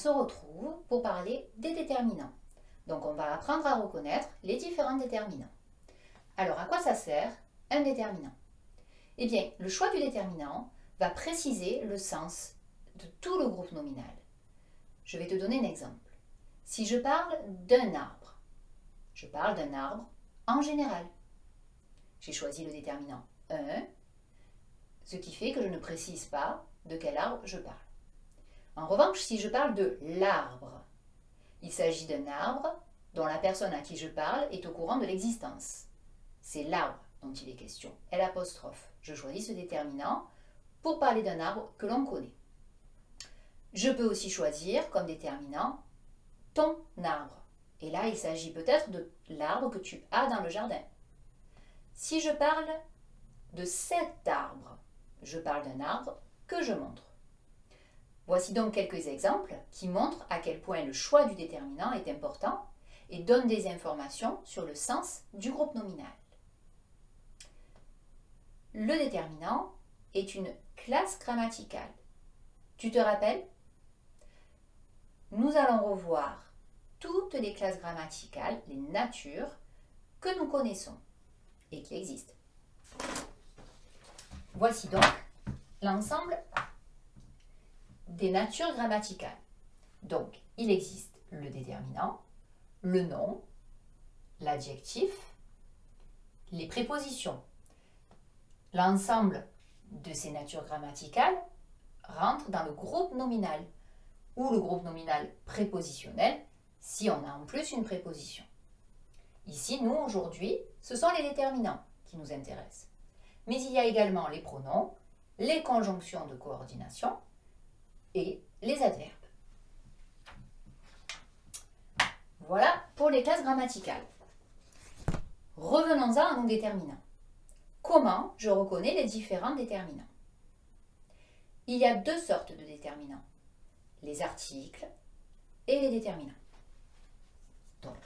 se retrouve pour parler des déterminants. Donc on va apprendre à reconnaître les différents déterminants. Alors à quoi ça sert un déterminant? Eh bien, le choix du déterminant va préciser le sens de tout le groupe nominal. Je vais te donner un exemple. Si je parle d'un arbre, je parle d'un arbre en général. J'ai choisi le déterminant 1, ce qui fait que je ne précise pas de quel arbre je parle. En revanche, si je parle de l'arbre, il s'agit d'un arbre dont la personne à qui je parle est au courant de l'existence. C'est l'arbre dont il est question, L'. Je choisis ce déterminant pour parler d'un arbre que l'on connaît. Je peux aussi choisir comme déterminant ton arbre. Et là, il s'agit peut-être de l'arbre que tu as dans le jardin. Si je parle de cet arbre, je parle d'un arbre que je montre. Voici donc quelques exemples qui montrent à quel point le choix du déterminant est important et donne des informations sur le sens du groupe nominal. Le déterminant est une classe grammaticale. Tu te rappelles? Nous allons revoir toutes les classes grammaticales, les natures que nous connaissons et qui existent. Voici donc l'ensemble des natures grammaticales. Donc, il existe le déterminant, le nom, l'adjectif, les prépositions. L'ensemble de ces natures grammaticales rentre dans le groupe nominal ou le groupe nominal prépositionnel si on a en plus une préposition. Ici, nous, aujourd'hui, ce sont les déterminants qui nous intéressent. Mais il y a également les pronoms, les conjonctions de coordination et les adverbes. Voilà pour les classes grammaticales. Revenons-en à nos déterminants. Comment je reconnais les différents déterminants? Il y a deux sortes de déterminants, les articles et les déterminants. Donc,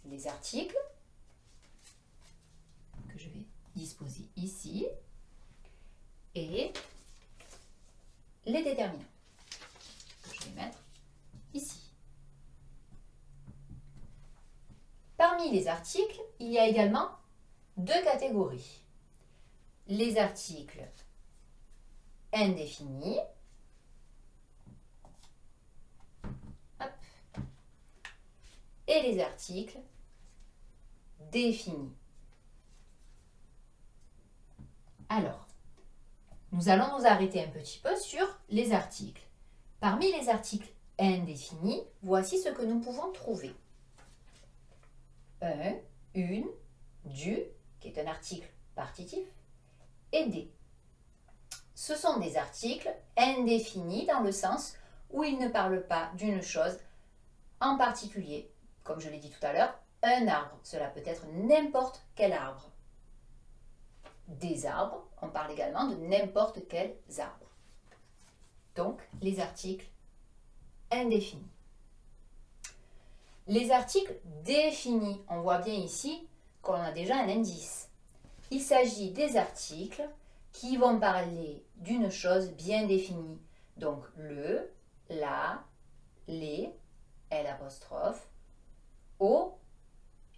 les articles, que je vais disposer ici, et les déterminants, que je vais mettre ici. Parmi les articles, il y a également deux catégories. Les articles indéfinis, et les articles définis. Alors, nous allons nous arrêter un petit peu sur les articles. Parmi les articles indéfinis, voici ce que nous pouvons trouver. Un, une, du, qui est un article partitif, et des. Ce sont des articles indéfinis dans le sens où ils ne parlent pas d'une chose en particulier. Comme je l'ai dit tout à l'heure, un arbre, cela peut être n'importe quel arbre. Des arbres, on parle également de n'importe quels arbres. Donc, les articles indéfinis. Les articles définis, on voit bien ici qu'on a déjà un indice. Il s'agit des articles qui vont parler d'une chose bien définie. Donc, le, la, les, L', O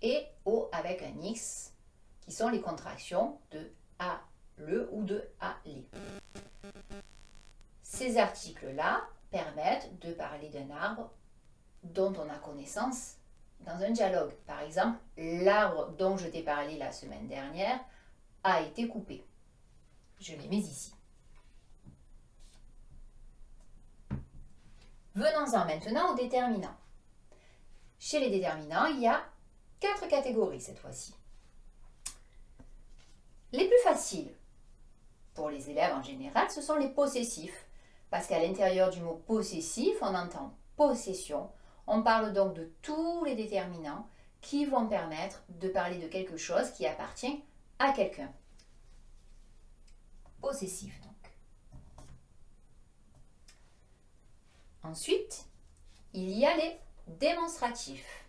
et O avec un X, qui sont les contractions de A, le ou de A, les. Ces articles-là permettent de parler d'un arbre dont on a connaissance dans un dialogue. Par exemple, l'arbre dont je t'ai parlé la semaine dernière a été coupé. Je les mets ici. Venons-en maintenant aux déterminants. Chez les déterminants, il y a 4 catégories cette fois-ci. Les plus faciles pour les élèves en général, ce sont les possessifs, parce qu'à l'intérieur du mot possessif, on entend possession. On parle donc de tous les déterminants qui vont permettre de parler de quelque chose qui appartient à quelqu'un. Possessif donc. Ensuite, il y a les démonstratifs.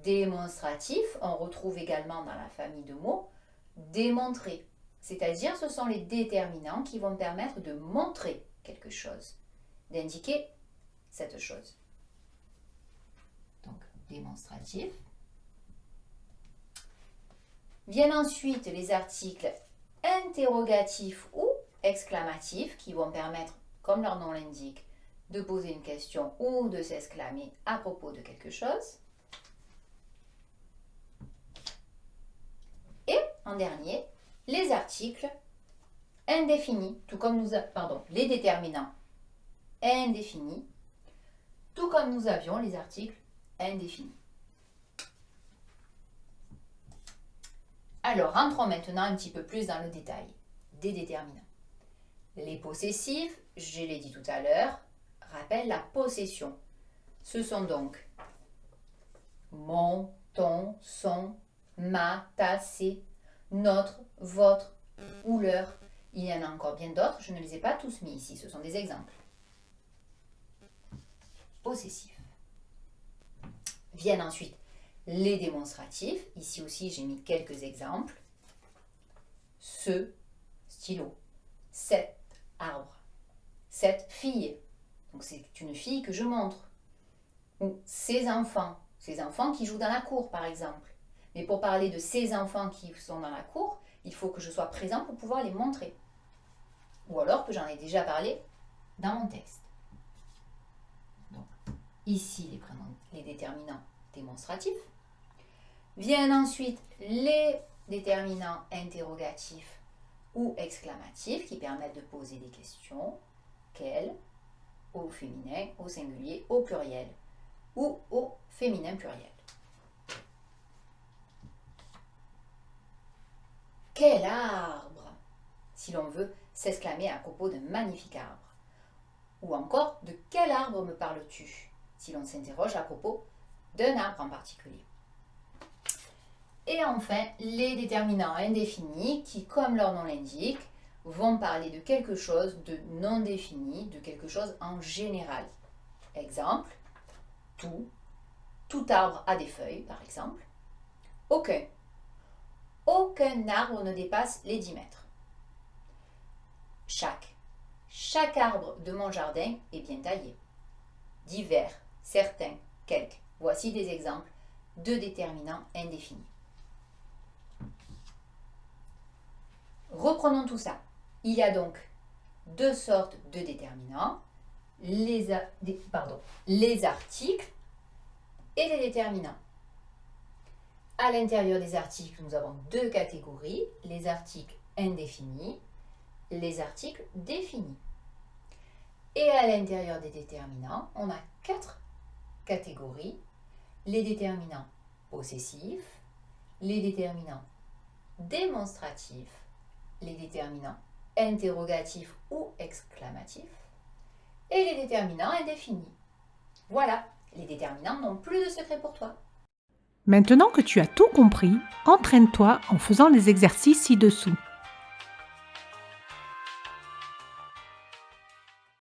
Démonstratifs, on retrouve également dans la famille de mots démontrer. C'est-à-dire, ce sont les déterminants qui vont permettre de montrer quelque chose, d'indiquer cette chose. Donc, démonstratif. Viennent ensuite les articles interrogatifs ou exclamatifs qui vont permettre, comme leur nom l'indique, de poser une question ou de s'exclamer à propos de quelque chose. Et en dernier, les articles indéfinis, les déterminants indéfinis, tout comme nous avions les articles indéfinis. Alors, rentrons maintenant un petit peu plus dans le détail des déterminants. Les possessifs, je l'ai dit tout à l'heure, rappellent la possession. Ce sont donc mon, ton, son, ma, ta, c'est, notre, votre ou leur. Il y en a encore bien d'autres, je ne les ai pas tous mis ici, ce sont des exemples. Possessifs. Viennent ensuite les démonstratifs. Ici aussi, j'ai mis quelques exemples. Ce stylo, cet arbre, cette fille. Donc, c'est une fille que je montre. Ou ces enfants qui jouent dans la cour, par exemple. Mais pour parler de ces enfants qui sont dans la cour, il faut que je sois présent pour pouvoir les montrer. Ou alors que j'en ai déjà parlé dans mon texte. Donc, ici, les déterminants démonstratifs. Viennent ensuite les déterminants interrogatifs ou exclamatifs qui permettent de poser des questions. Quel, au féminin, au singulier, au pluriel ou au féminin pluriel. Quel arbre, si l'on veut s'exclamer à propos d'un magnifique arbre. Ou encore, de quel arbre me parles-tu, si l'on s'interroge à propos d'un arbre en particulier. Et enfin, les déterminants indéfinis qui, comme leur nom l'indique, vont parler de quelque chose de non défini, de quelque chose en général. Exemple, tout arbre a des feuilles, par exemple. Aucun arbre ne dépasse les 10 mètres. Chaque arbre de mon jardin est bien taillé. Divers, certains, quelques. Voici des exemples de déterminants indéfinis. Reprenons tout ça. Il y a donc deux sortes de déterminants, les articles et les déterminants. À l'intérieur des articles, nous avons deux catégories, les articles indéfinis, les articles définis. Et à l'intérieur des déterminants, on a quatre catégories, les déterminants possessifs, les déterminants démonstratifs, les déterminants interrogatifs ou exclamatifs et les déterminants indéfinis. Voilà, les déterminants n'ont plus de secret pour toi. Maintenant que tu as tout compris, entraîne-toi en faisant les exercices ci-dessous.